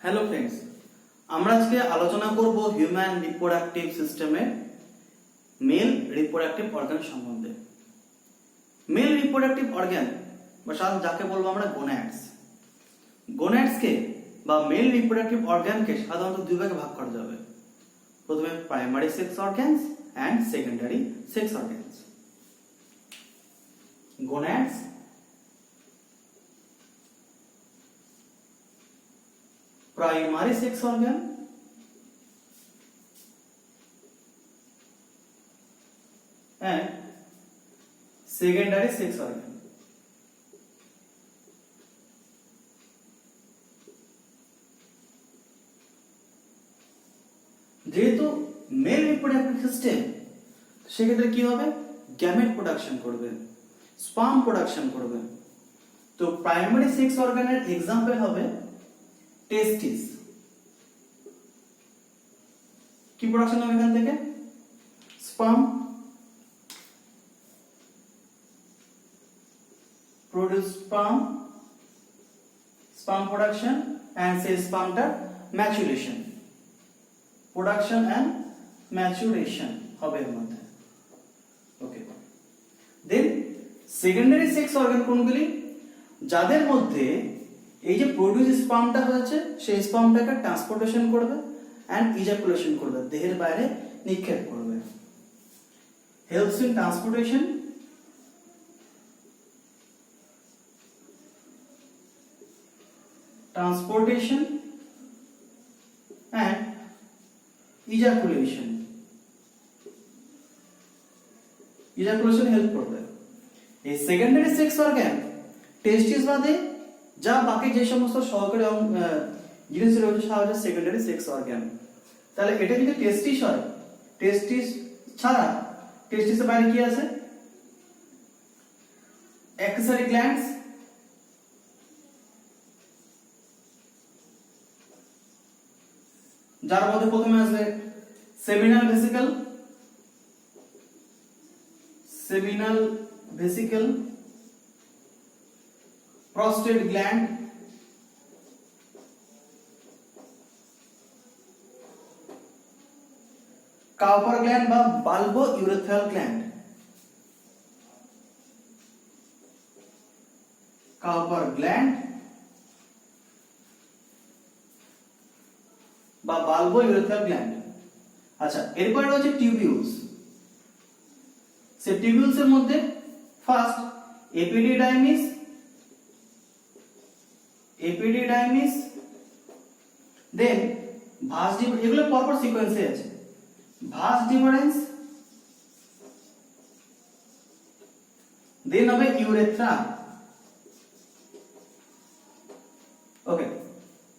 Hello friends, আমরা আজকে আলোচনা করব হিউম্যান রিপ্রোডাক্টিভ সিস্টেমের মেল রিপ্রোডাক্টিভ অর্গান সম্বন্ধে। মেল রিপ্রোডাক্টিভ অর্গান বা যাকে বলবো আমরা গোনাডস, গোনাডসকে বা মেল রিপ্রোডাক্টিভ অর্গানকে সাধারণত দুই ভাগে ভাগ করা যাবে। প্রথমে primary sex organs and secondary sex organs. Gonads, primary sex organ and secondary sex organ. যেহেতু মেল রিপ্রোডাক্টিভ সিস্টেম, সেক্ষেত্রে কি হবে? গ্যামেট প্রোডাকশন করবে, স্পার্ম প্রোডাকশন করবে। তো প্রাইমারি সেক্স অর্গানের এক্সাম্পল হবে টেস্টিস। কি প্রোডাকশন হবে এখান থেকে? Sperm produce sperm production and সেই স্পার্মটা ম্যাচুরেশন, প্রোডাকশন এন্ড ম্যাচুরেশন হবে এর মধ্যে। Okay, then secondary sex organ কোনগুলি? যাদের মধ্যে এই যে প্রোডিউস স্পার্মটা হচ্ছে, সেই স্পার্মটাকে ট্রান্সপোর্টেশন করবে এন্ড ইজাকুলেশন করবে, দেহের বাইরে নিক্ষেপ করবে। Helps in transportation, and ejaculation help করবে। এই সেকেন্ডারি সেক্স অর্গান টেস্টিস বাদে যা বাকি যে সমস্ত সহকারী জিনিস রয়েছে সেটা হচ্ছে সেকেন্ডারি সেক্স অর্গান। তাহলে এটা যদি টেস্টিস হয়, টেস্টিস ছাড়া টেস্টিসের বাইরে কি আছে? অ্যাক্সেসরি গ্ল্যান্ডস, যার মধ্যে প্রথমে আসবে seminal vesicle, prostate gland, Cowper gland বা bulbourethral gland, Cowper gland বা বাল্বো ইউরেথ্রাল গ্ল্যান্ড। আচ্ছা, এরপরে রয়েছে টিউবিউলস। সেই টিউবিউলস এর মধ্যে first epididymis, then vas deferens, এগুলো পরপর সিকোয়েন্সে আছে। ভাস ডিফারেন্স, দেন হবে ইউরেথ্রা। ওকে,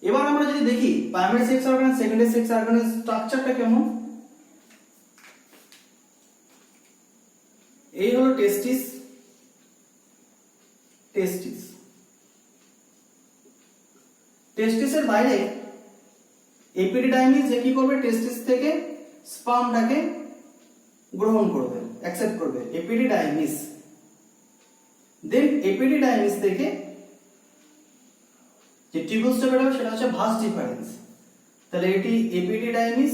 এবার আমরা যদি দেখি primary sex organ, secondary sex অর্গানের স্ট্রাকচারটা কেমন। এই হলো টেস্টিস। টেস্টিসের বাইরে এপিডিডাইমিস যে কি করবে? টেস্টিস থেকে স্পার্মটাকে গ্রহণ করবে, অ্যাকসেপ্ট করবে, এপিডিডাইমিস। দেন এপিডিডাইমিস থেকে যে টিউবিউলসটা বের হবে সেটা হচ্ছে ভাস ডিফারেন্স। তাহলে এটি এপিডিডাইমিস,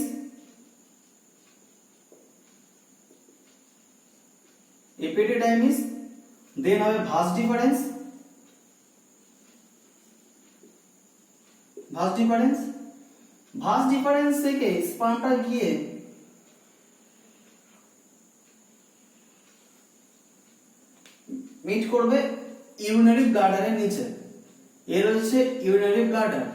দেন হবে ভাস ডিফারেন্স, ভাস ডিফারেন্স থেকে স্পার্মটা গিয়ে মিট করবে ইউরিনারি ব্লাডারের নিচে। এর হচ্ছে ইউরিনারি ব্লাডার,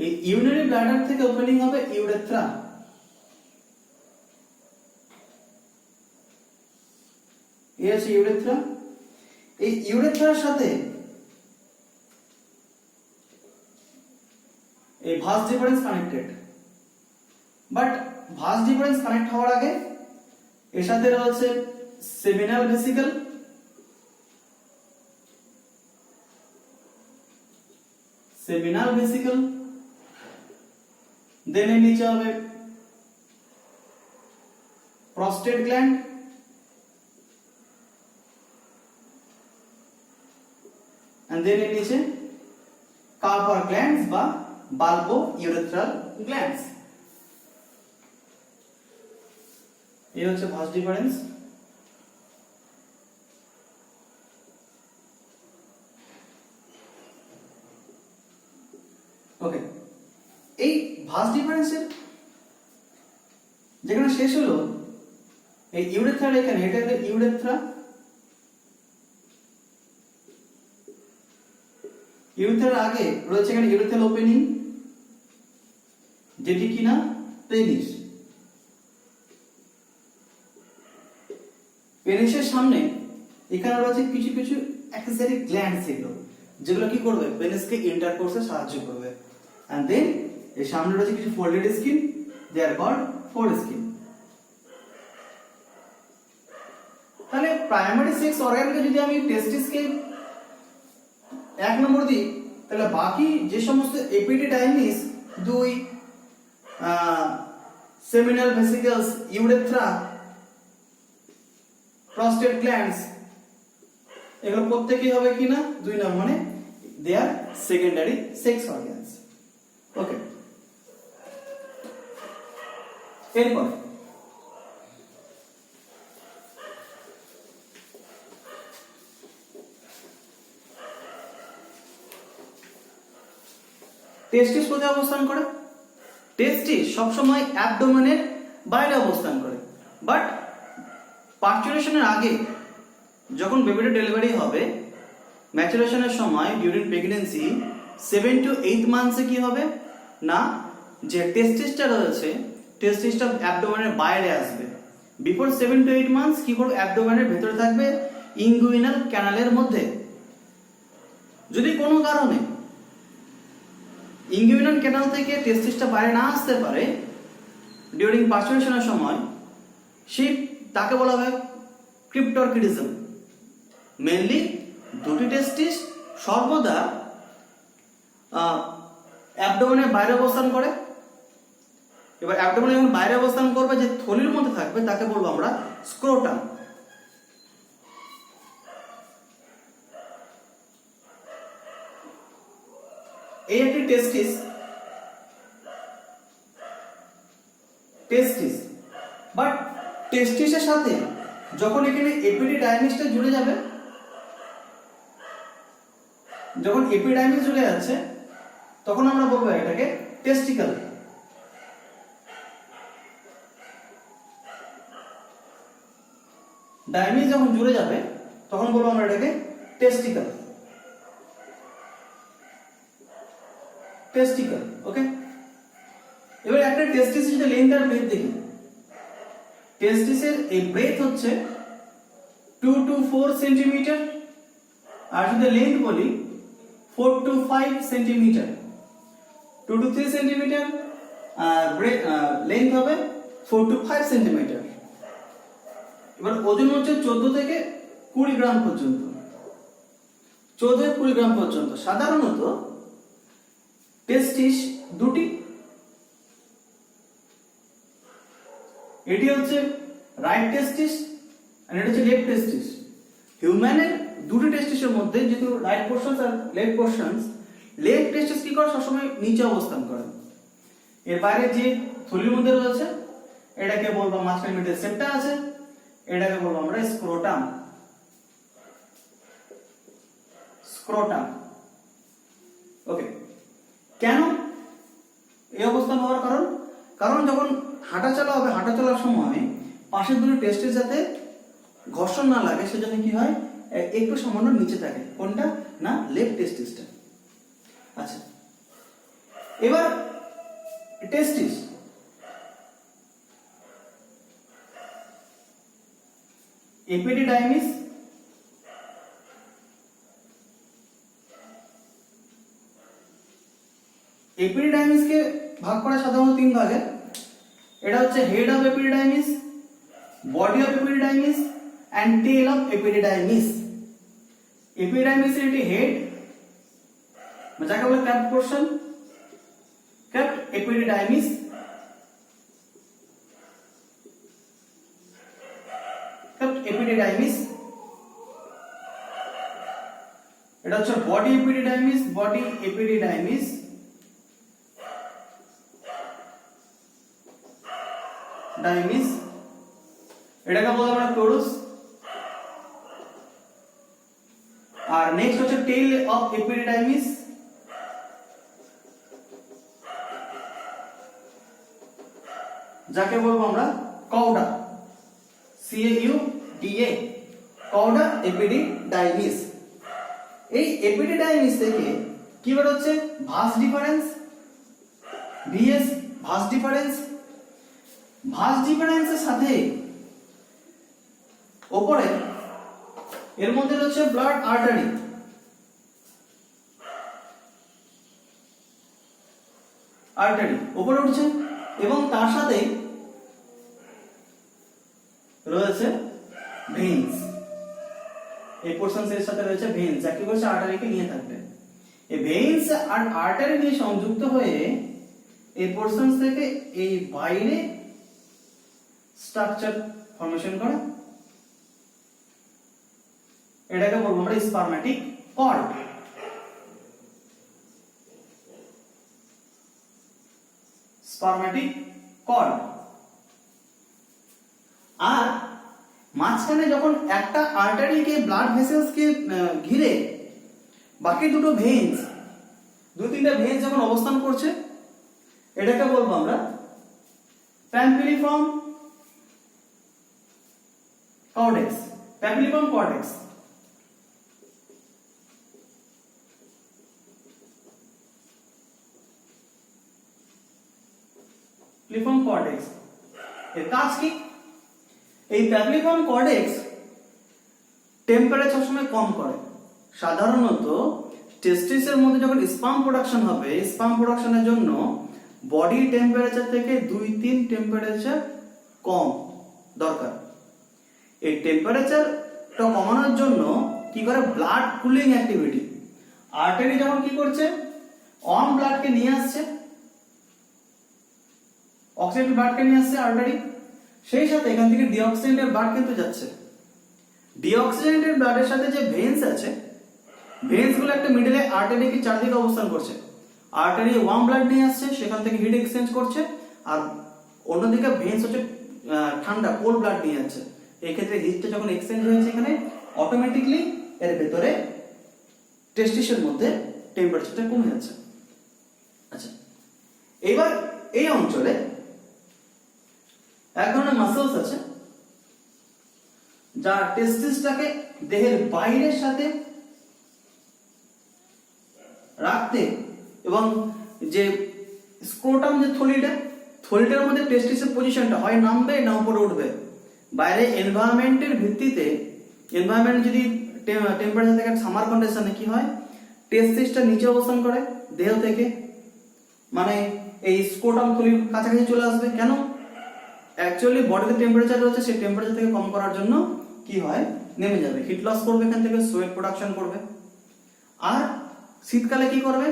এই ইউরিনারি ব্লাডার থেকে ওপেনিং হবে ইউরেথ্রা। এই আছে ইউরেথ্রা। এই ইউরেথ্রার সাথে এই vas deferens connected, but vas deferens connect হওয়ার আগে এর সাথে রয়েছে সেমিনাল ভেসিকল, দেন এর নিচে হবে prostate gland and then এর নিচে কার্পার গ্ল্যান্ডস বা বাল্বো ইউরেথ্রাল গ্ল্যান্ডস। এই হচ্ছে ভাস ডিফারেন্স। ওকে, এই ভাস ডিফারেন্সের যেখানে শেষ হলো এই ইউরেথ্রা, এখানে এটা হলো ইউরেথ্রা, ইউরেথ্রার আগে রয়েছে এখানে ইউরেথ্রাল ওপেনিং যেটি কিনা পেনিস। পেনিসের সামনে এখানে রয়েছে কিছু কিছু অ্যাক্সেসরি গ্ল্যান্ডস, যেগুলো কি করবে, পেনিসকে ইন্টারকোর্সে সাহায্য করবে। and then এর সামনে রয়েছে কিছু folded skin, they are called fold skin। তাহলে প্রাইমারি সেক্স অর্গানকে যদি আমি টেস্টিসকে 1 নম্বর দিই, তাহলে বাকি যে সমস্ত epididymis, 2, seminal ভেসিকলস, urethra, prostate glands, এগুলো প্রত্যেকই হবে কিনা 2 নম্বর, মানে দে আর সেকেন্ডারি সেক্স অর্গানস। ওকে, এরপর টেস্টিস কোথায় অবস্থান করে? টেস্টিস সবসময় অ্যাবডোমেনের বাইরে অবস্থান করে, বাট পার্চুরেশনের আগে যখন বেবিটা ডেলিভারি হবে, ম্যাচুরেশনের সময় ডিউরিং প্রেগন্যান্সি 7 to 8 মান্থসে কি হবে না, যে টেস্টিসটা রয়েছে টেস্টিসটা অ্যাবডোমেনের বাইরে আসবে। বিফোর 7 to 8 মান্থস কি করবে, অ্যাবডোমেনের ভেতরে থাকবে ইনগুইনাল ক্যানালের মধ্যে। যদি কোনো কারণে ইনগুইনাল ক্যানাল থেকে টেস্টিসটা বাইরে না আসতে পারে ডিউরিং পার্চুরেশনের সময়, সেই তাকে বলা হয় ক্রিপ্টরকিডিজম। মেইনলি দুটি টেস্টিস সর্বদা অ্যাবডোমেনের বাইরে অবস্থান করে। এবার অ্যাবডোমেন যখন বাইরে অবস্থান করবে, যে থলির মধ্যে থাকবে তাকে বলবো আমরা স্ক্রোটাম। এই একটি টেস্টিস, বাট টেস্টিসের সাথে যখন এখানে এপিডিডাইমিসটা জুড়ে যাবে, যখন এপিডাইমিস জুড়ে যাচ্ছে তখন আমরা বলবো এটাকে টেস্টিকল। ডাইমিস যখন জুড়ে যাবে তখন বলবো আমরা এটাকে টেস্টিকল। ওকে, এবার একটা টেস্টিসের যদি লেন্থ আর ব্রেথ দেখি, টেস্টিসের এই ব্রেথ হচ্ছে 2 to 4 সেন্টিমিটার, আর যদি লেন্থ বলি 4 to 5 সেন্টিমিটার। 2 to 3 সেন্টিমিটার আর লেন্থ হবে 4 to 5 সেন্টিমিটার। এবার ওজন হচ্ছে 14 থেকে 20 গ্রাম পর্যন্ত, 14 থেকে 20 গ্রাম পর্যন্ত। সাধারণত টেস্টিস দুটি, এটি হচ্ছে রাইট টেস্টিস আর এটা হচ্ছে লেফট টেস্টিস। হিউম্যানের দুটি টেস্টিসের মধ্যে যেহেতু রাইট পোর্শনস আর লেফট পোর্শনস, লেফট টেস্টিস কি করে সবসময় নিচে অবস্থান করে। এর বাইরে যে থলির মধ্যে রয়েছে এটাকে বলবো, মাঝখানে মিডল সেপ্টা আছে, এটাকে বলবো আমরা স্ক্রোটাম। ওকে, কেন এই অবস্থান হওয়ার কারণ যখন হাঁটা চলা হবে, হাঁটা চলার সময় পাশের দুটো টেস্টের সাথে ঘর্ষণ না লাগে, সেজন্য কি হয়, একটু সামান্য নিচে থাকে। কোনটা না, লেফট টেস্টিসটা। আচ্ছা, এবার টেস্টিস এপিডিডাইমিস, এপিডিডাইমিসকে ভাগ করা সাধারণত 3 ভাগে। এটা হচ্ছে head of epididymis, body of epididymis and tail of epididymis. এপিডিডাইমিসের এটি হেড, যাকে বলে ক্যাপ পোর্শন, ক্যাপ এপিডিডাইমিস। এটা হচ্ছে বডি এপিডিডাইমিস, বডি এপিডিডাইমিস। ডাইমিস, এটাকে বলা হয় টোরুস। আর নেক্সট হচ্ছে টেইল অফ এপিডিডাইমিস, যাকে বলবো আমরা কৌডা, CAUDA, কৌডা এপিডিডাইমিস। এই এপিডিডাইমিস থেকে কি বের হচ্ছে? Vas deferens, VS, vas deferens. Vas ডিফারেন্সের সাথে উপরে এর মধ্যে রয়েছে ব্লাড আর্টারি, উপরে উঠছে, এবং তার সাথে রয়েছে ভেইনস। এই পোরশনস এর সাথে রয়েছে ভেইনস, যা কি করছে? আর্টারিকে নিয়ে থাকবে। এই ভেইনস আর আর্টারি নিয়ে সংযুক্ত হয়ে এই পোরশনস থেকে এই বাইরে স্ট্রাকচার ফর্মেশন করে। এটাকে বলবো আমরা স্পারম্যাটিক কর্ড। স্পারম্যাটিক কর্ড। আর মাঝখানে যখন একটা আর্টারিকে, ব্লাড ভেসেলসকে ঘিরে বাকি দুটো ভেইনস, দুই তিনটা ভেইনস যখন অবস্থান করছে, এটাকে বলবো আমরা প্যাম্পিলিফর্ম কর্ডেক্স। প্যাম্পিলিফর্ম কর্ডেক্স। প্যাপিলিফর্ম কর্ডেক্স এর কাজ কি? এই প্যাপিলিফর্ম কর্ডেক্স টেম্পারেচার সময় কম করে। সাধারণত টেস্টিসের মধ্যে যখন স্পার্ম প্রোডাকশন হবে, স্পার্ম প্রোডাকশনের জন্য বডি টেম্পারেচার থেকে 2-3 টেম্পারেচার কম দরকার। এই টেম্পারেচারটা কমানোর জন্য কি করে? Blood cooling activity. আর্টারি যখন কি করছে? ওয়ার্ম ব্লাডকে নিয়ে আসছে, অক্সিজেন ব্লাডকে নিয়ে আসছে আর্টারি, সেই সাথে এখান থেকে ডিঅক্সিজেনেটেড ব্লাড কিন্তু যাচ্ছে। ডিঅক্সিজেনেটেড ব্লাডের সাথে যে ভেইনস আছে, ভেইনস গুলো একটা মিডলে আর্টারিকে চারদিকে অবস্থান করছে। আর্টারি ওয়ার্ম ব্লাড নিয়ে আসছে, সেখান থেকে হিট এক্সচেঞ্জ করছে, আর অন্যদিকে ভেইনস হচ্ছে ঠান্ডা কোল্ড ব্লাড নিয়ে যাচ্ছে। এই ক্ষেত্রে হিটটা যখন এক্সচেঞ্জ হয়েছে এখানে, অটোমেটিকলি এর ভেতরে টেস্টিসের মধ্যে টেম্পারেচারটা কমে যাচ্ছে। আচ্ছা, এবার এই অঞ্চলে এক ধরনের মাসলস আছে যা টেস্টিসটাকে দেহের বাইরের সাথে রাখতে, এবং যে স্ক্রোটাম, যে থলিটার মধ্যে টেস্টিসের পজিশনটা হয় নামবে না উপরে উঠবে। বাইরে এনভায়রনমেন্টের ভিত্তিতে, এনভায়রনমেন্ট যদি টেম্পারেচার থেকে সামার কন্ডিশনে কি হয়? টেস্টিসটা নিচে অবস্থান করে দেহ থেকে, মানে এই স্ক্রোটাম থলির কাছাকাছি চলে আসবে। কেন? অ্যাকচুয়ালি বডিতে টেম্পারেচার রয়েছে, সেই টেম্পারেচার থেকে কম করার জন্য কি হয়? নেমে যাবে, হিট লস করবে, এখান থেকে সোয়েট প্রোডাকশন করবে। আর শীতকালে কি করবে?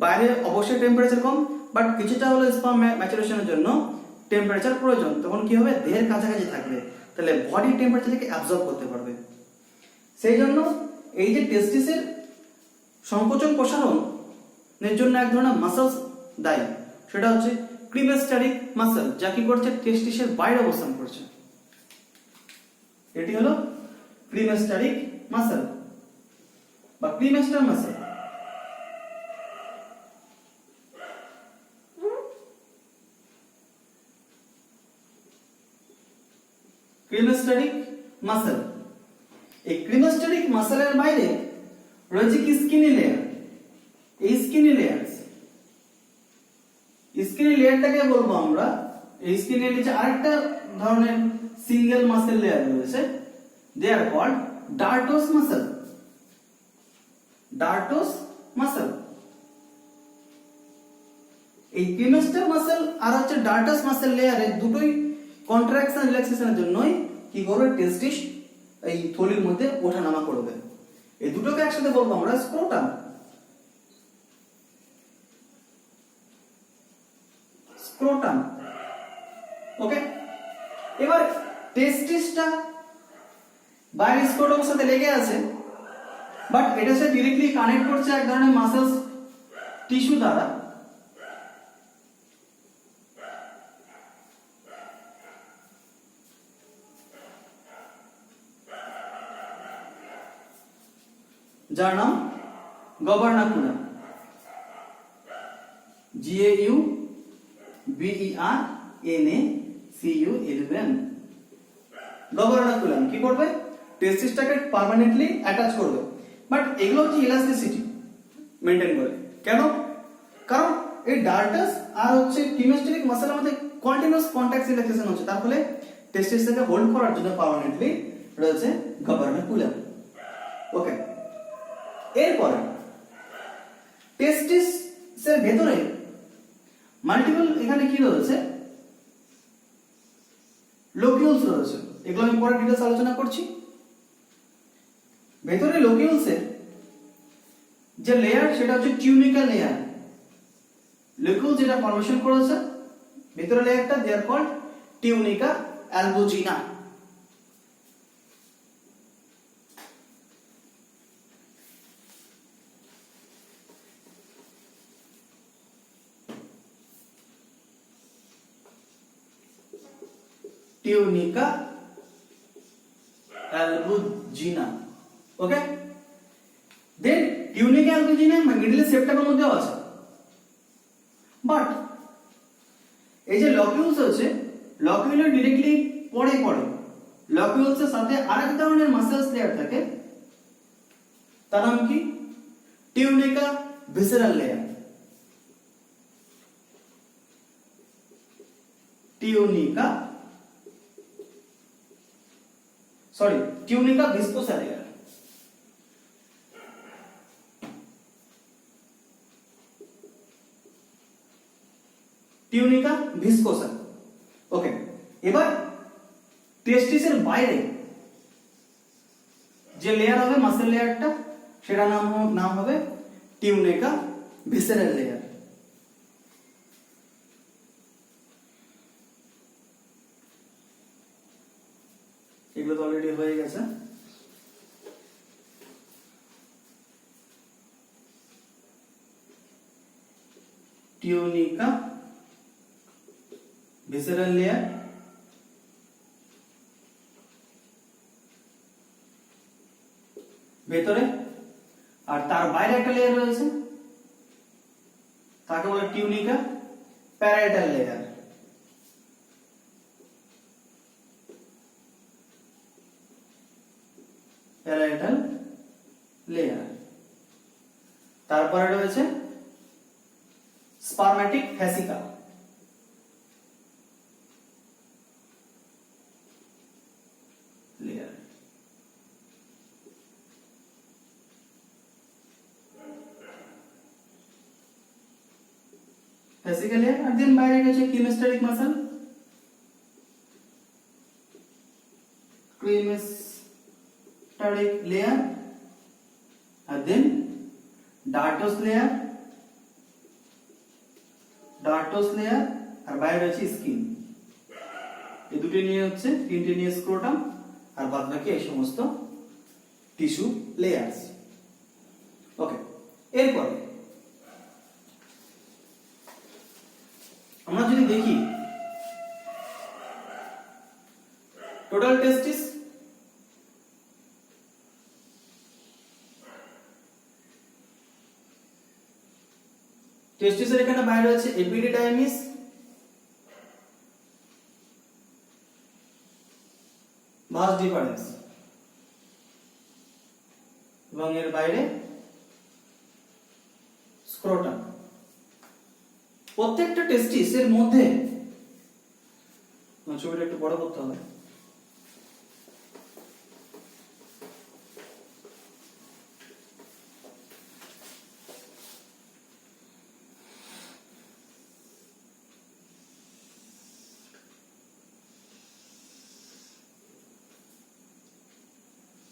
বাইরে অবশ্যই টেম্পারেচার কম, বাট কিছুটা হলো স্পার্ম ম্যাচুরেশনের জন্য টেম্পারেচার প্রয়োজন। তখন কি হবে? দেহের কাছাকাছি থাকবে, তাহলে বডি টেম্পারেচার থেকে অ্যাবজর্ব করতে পারবে। সেই জন্য এই যে টেস্টিসের সংকোচন প্রসারণের জন্য এক ধরনের মাসলস দায়ী, সেটা হচ্ছে ক্রিমেস্টারিক মাসল, যা কি করছে? টেস্টিসের বাইরে অবস্থান করছে। এটি হলো ক্রিমেস্টারিক মাসল বা ক্রিমেস্টার মাসল। ক্রিমেস্টারিক মাসল। এই ক্রিমেস্টারিক মাসলের বাইরে রয়েছে কি? Skinny layer. এই স্কিনি লেয়ারটাকে বলবো আমরা, এই স্কিনি লেয়ার নিচে আরেকটা ধরনের সিঙ্গেল মাসেল লেয়ার রয়েছে, দে আর কল্ড ডার্টোস মাসল। ডার্টোস মাসল। এই ক্রিমেস্টার মাসল আর হচ্ছে ডার্টাস মাসল লেয়ারে দুটোই কন্ট্রাকশন রিল্যাক্সেশনের জন্যই কি করবে? টেস্টিস এই থলির মধ্যে ওঠানামা করবে। এই দুটোকে একসাথে বলবো আমরা স্ক্রোটাম। স্ক্রোটাম। ওকে, এবার টেস্টিসটা বাইরে স্ক্রোটামের সাথে লেগে আছে, বাট এটা সে ডিরেক্টলি কানেক্ট করছে এক ধরনের মাসেলস টিস্যু দ্বারা, যার নাম গবার্নাকুলাম, GAUBERNACULUM। গবার্নাকুলাম কি করবে? টেস্টিসটাকে পার্মানেন্টলি অ্যাটাচ করবে। বাট এগুলো হচ্ছে ইলাস্টিসিটি মেইনটেইন করে। কেন? কারণ এই ডার্টাস আর হচ্ছে টিনোস্টেরিক মাসেলের মধ্যে কন্টিনিউয়াস কন্টাক্ট রিল্যাক্সেশন হচ্ছে, তার ফলে টেস্টিসটাকে হোল্ড করার জন্য পার্মানেন্টলি রয়েছে গবার্নাকুলাম। ওকে, এরপরে টেস্টিস এর ভেতরে মাল্টিপল এখানে কি রয়েছে? লোকিউলস রয়েছে। এগুলো আমি পরে ডিটেইলস আলোচনা করছি। ভেতরে লোকিউলস এর যে লেয়ার সেটা হচ্ছে টিউনিকা লেয়ার। লোকিউল যেটা ফর্মেশন করেছে ভেতরে লেয়ারটা, they are called tunica albuginea. Tunica albuginea. Okay, then tunica albuginea middle সেপ্টামের মধ্যেও আছে। বাট এই যে লকিউলস আছে, লকিউলের ডিরেক্টলি পরে লকিউলস এর সাথে আরেক ধরনের মাসেলস লেয়ার থাকে, তার নাম কি? Tunica visceral layer. Tunica viscosa layer. Tunica viscosa. Okay, এবার টেস্টিসের বাইরে যে লেয়ার হবে মাসেল লেয়ারটা, সেটা নাম হবে টিউনিকা ভিসেরাল লেয়ার। এগুলো তো অলরেডি হয়ে গেছে। টিউনিকা ভিসেরাল লেয়ার, ভেতরে, আর তার বাইরে একটা লেয়ার রয়েছে, তাকে বলে tunica parietal layer. Parietal layer. তারপরে রয়েছে স্পারম্যাটিক ফ্যাসিকা। লেয়ার। ফ্যাসিকা লেয়ার, আর দেন বাইরে রয়েছে কিমেস্টারিক মাসল। ক্রিমেস্টারিক লেয়ার, আর দেন ডার্টাস লেয়ার। আর বাইরে রয়েছে স্কিন। এই দুটো নিয়ে হচ্ছে তিনটে নিয়ে স্ক্রোটাম, আর বাদ বাকি এই সমস্ত টিস্যু লেয়ার্স। ওকে, এরপরে আমরা যদি দেখি টোটাল টেস্টিস, টেস্টিসের এখানে বাইরে রয়েছে এপিডিডাইমিস, ভাস ডিফারেন্স, এবং এর বাইরে স্ক্রোটাম। প্রত্যেকটা টেস্টিস এর মধ্যে, ছবিটা একটু বড় করতে হবে,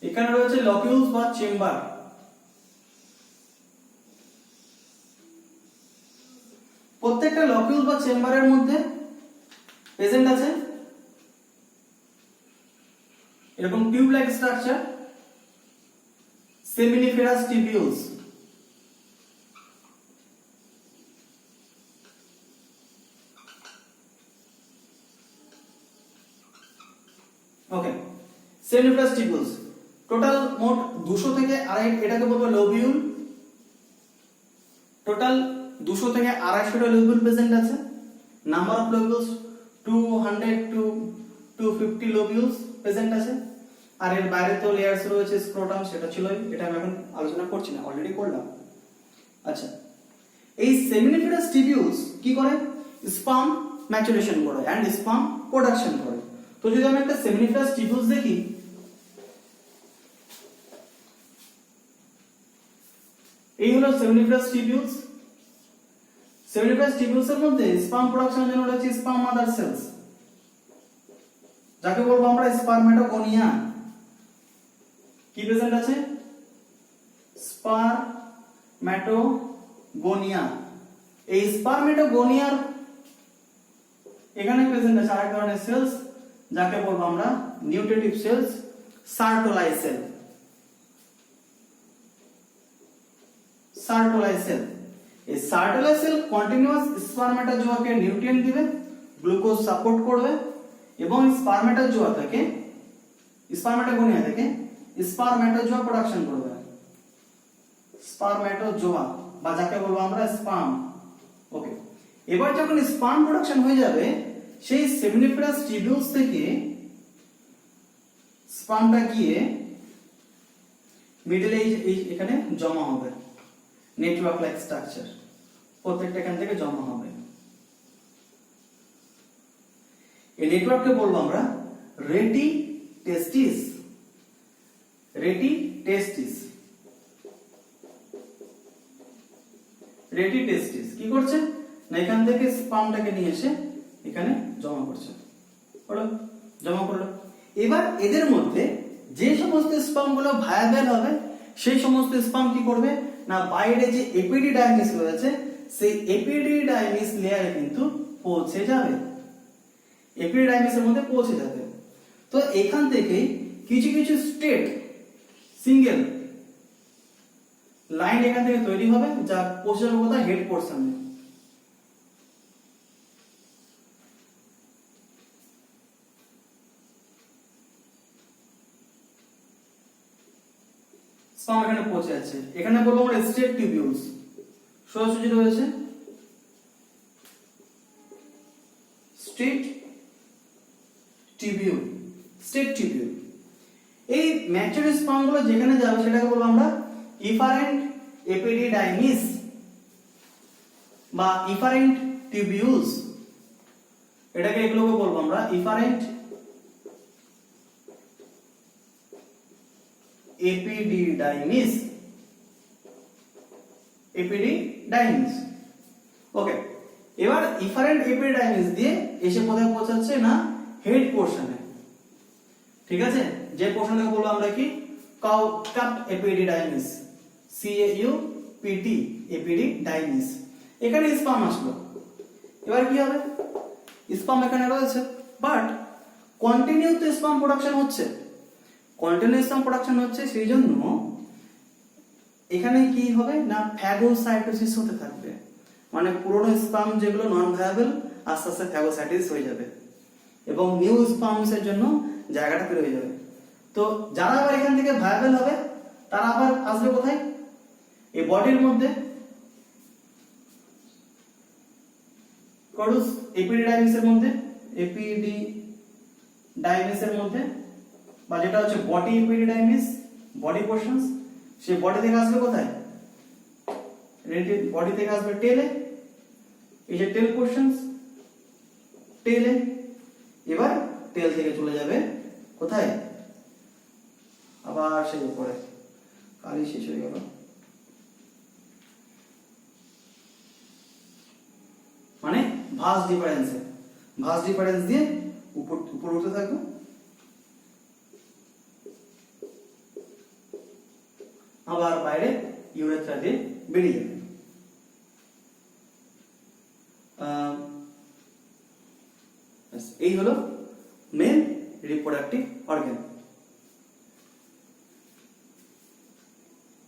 এখানে রয়েছে লকিউলস বা চেম্বার। প্রত্যেকটা লকিউল বা চেম্বারের মধ্যে প্রেজেন্ট আছে এরকম tube like structure, seminiferous tubules. ওকে, seminiferous tubules টোটাল মোট 200 থেকে 250 এটাকে বলবো লোবিউল। টোটাল 200 থেকে 250 লোবিউল প্রেজেন্ট আছে। নাম্বার অফ লোবিউলস 200 টু 250 লোবিউলস প্রেজেন্ট আছে। আর এর বাইরে তো লেয়ার্স রয়েছে, স্ক্রোটাম সেটা ছিলই, এটা আমি এখন আলোচনা করছি না, অলরেডি করলাম। আচ্ছা, এই সেমিনিফেরাস টিবিউলস কি করে? স্পার্ম ম্যাচুরেশন করে এন্ড স্পার্ম প্রোডাকশন করে। তো যদি আমি একটা সেমিনিফেরাস টিবিউলস দেখি, এই হলো সেমিনিফেরাস টিবিউলস। সেমিনিফেরাস টিবিউলস এর মধ্যে স্পার্ম প্রোডাকশনের জন্য রয়েছে স্পার্ম মাদার সেলস, যাকে বলবো আমরা স্পারমেটোগোনিয়া। কি প্রেজেন্ট আছে? স্পারমেটোগোনিয়া। এই স্পারমেটোগোনিয়ার এখানে প্রেজেন্ট আছে আরেক ধরনের সেলস, যাকে বলবো আমরা নিউট্রিটিভ সেলস, সার্টোলাই সেল। সার্টোলাই সেল, এই সার্টোলাই সেল কন্টিনিউয়াস স্পারমেটোজোয়াকে নিউট্রিয়েন্ট দিবে, গ্লুকোজ সাপোর্ট করবে এবং স্পারমেটোজোয়া থেকে, স্পারমেটোগোনিয়া থেকে স্পারমেটোজোয়া প্রোডাকশন করবে। স্পারমেটোজোয়া বা যাকে বলবো আমরা স্পার্ম। ওকে, এবার যখন স্পার্ম প্রোডাকশন হয়ে যাবে, সেই সেমিনিফেরাস টিবিউলস থেকে স্পার্মটা গিয়ে মিডলে এখানে জমা হবে, নেটওয়ার্ক লাইক স্ট্রাকচার, প্রত্যেকটা এখান থেকে জমা হবে। এই নেটওয়ার্ককে বলবো আমরা রেটি টেস্টিস। রেটি টেস্টিস, রেটি টেস্টিস কি করছে না, এখান থেকে স্পার্মটাকে নিয়ে এসে এখানে জমা করছে। হলো, জমা করলো। এবার এদের মধ্যে যে সমস্ত স্পার্ম গুলো ভায়াবল হবে, সেই সমস্ত স্পার্ম কি করবে না, বাইরে যে এপিডিডাইমিস রয়েছে সেই এপিডিডাইমিস লেয়ারে কিন্তু পৌঁছে যাবে, এপিডিডাইমিসের মধ্যে পৌঁছে যাবে। তো এখান থেকে কিছু কিছু স্ট্রেট সিঙ্গেল লাইন এখান থেকে তৈরি হবে, যা পৌঁছে যাবে কোথায়, হেড পোরশনে। স্পার্ম এখানে পৌঁছে যাচ্ছে, এখানে বলবো আমরা স্ট্রেট টিবিউলস, সোজাসুজি রয়েছে স্ট্রেট টিবিউল, স্ট্রেট টিবিউল। এই ম্যাচুর স্পার্ম গুলো যেখানে যাবে সেটাকে বলবো আমরা ইফারেন্ট এপিডিডাইমিস বা ইফারেন্ট টিবিউলস। এটাকে এগুলোকে বলবো আমরা ইফারেন্ট এপিডিডাইমিস, এপিডিডাইমিস। ওকে, এবার ইফারেন্ট এপিডিডাইমিস দিয়ে এসে কোথায় পৌঁছাচ্ছে না, হেড পোরশনে। ঠিক আছে, যে পোরশনটাকে বলবো আমরা কি, কাপ এপিডিডাইমিস, CAUPT এপিডিডাইমিস। এখানে স্পার্ম আসলো, এবার কি হবে, স্পার্ম এখানে রয়েছে, বাট কন্টিনিউ তো স্পার্ম প্রোডাকশন হচ্ছে, কন্টিনিউ স্পার্ম প্রোডাকশন হচ্ছে, সেই জন্য এখানে কি হবে না, ফ্যাগোসাইটোসিস হতে থাকবে। মানে পুরনো স্পার্ম যেগুলো নন ভায়াবল আস্তে আস্তে ফ্যাগোসাইটোসিস হয়ে যাবে এবং নিউ স্পার্মস এর জন্য জায়গাটা তৈরি হয়ে যাবে। তো যারা আবার এখান থেকে ভায়াবল হবে তারা আবার আসবে কোথায়, এই বডির মধ্যে, করুস এপিডিডাইমিসের মধ্যে, এপিডিডাইমিসের মধ্যে, বা যেটা হচ্ছে বডি এপিডিডাইমিস, বডি পোরশনস। সেই বডি থেকে আসবে কোথায়, বডি থেকে আসবে টেলে, এই যে টেল পোরশনস, টেলে। এবার টেল থেকে চলে যাবে কোথায়, আবার সেই উপরে, কালি শেষ হয়ে গেল, মানে ভাস ডিফারেন্স দিয়ে উপর উঠতে থাকবে। আবার বাইরে ইউরেথ্রা দিয়ে বেরিয়ে যাবে। এই হলো মেল রিপ্রোডাক্টিভ অর্গান।